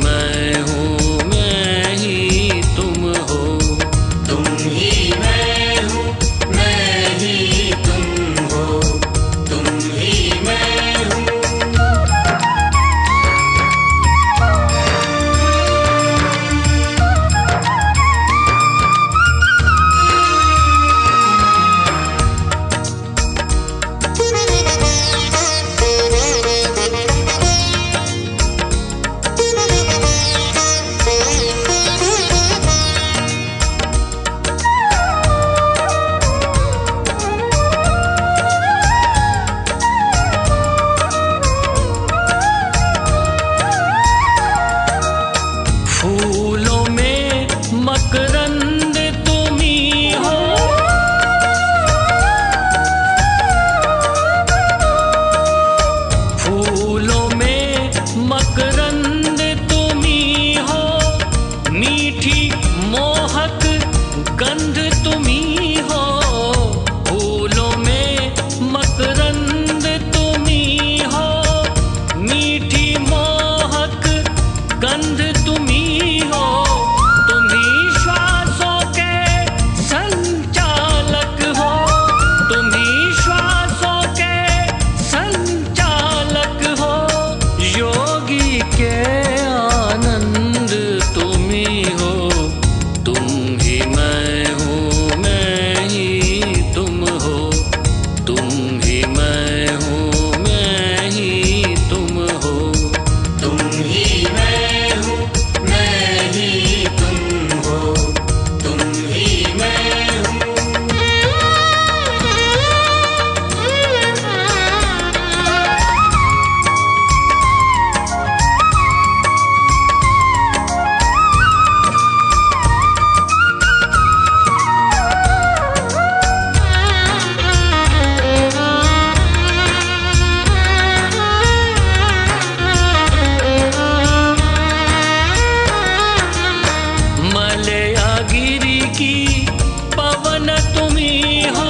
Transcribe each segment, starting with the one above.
मैं हूँ, मैं ही तुम हो। तुम ही मैं हूँ, मैं ही तुम हो। तुम ही मैं हूँ। फूलों में मकरंद तुम ही हो। फूलों में मकरंद तुम ही हो। मीठी मोहक गंध तुम ही हो। फूलों में मकरंद तुम ही हो। मीठी मोहक गंध तुम ही हो। तुम ही श्वासों के संचालक हो। तुम ही श्वासों के संचालक हो। योगी के आनंद तुम ही हो। तुम ही मैं हूँ, मैं ही तुम हो। तुम ही मैं हूँ, मैं ही तुम हो। तुम ही मैं हूँ, मैं ही तुम हो। तुम ही मैं हूँ। मलयागिरी की पवन तुम ही हो।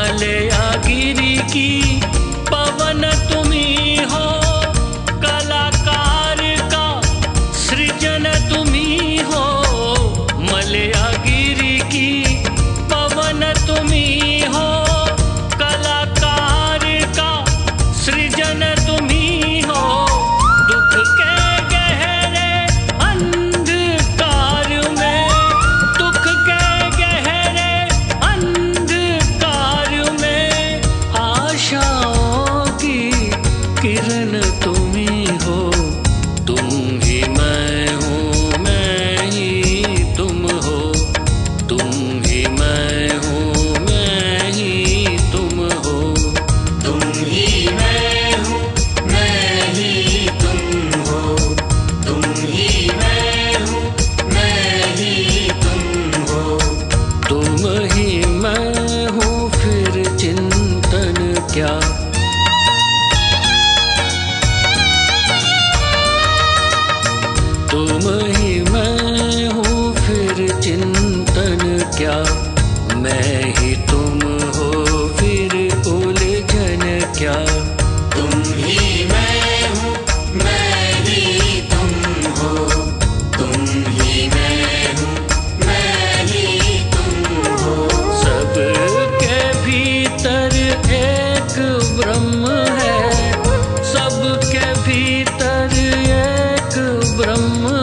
मलयागिरी की पवन तुम ही हो। कलाकार का सृजन तुम ही हो। मलयागिरी की पवन तुम ही हो। कलाकार का सृजन तुम ही हो। दुख के गहरे अंधकार में, दुख के गहरे अंधकार में आशाओं की किरण तुम ही हो। तुम ही मैं हूँ, मैं ही तुम हो। तुम ही मैं हूँ, मैं ही तुम हो। तुम ही मैं हूँ, मैं ही तुम हो। तुम ही मैं हूँ, मैं ही तुम हो। तुम ही मैं हूँ, फिर चिंतन क्या। तुम ही मैं हूँ, फिर चिंतन क्या। मैं ही तुम हो, फिर उलझन क्या। तुम ही मैं हूँ, मैं ही तुम हो। तुम ही मैं हूँ, मैं ही तुम हो। सबके भीतर एक ब्रह्म है। सबके भीतर एक ब्रह्म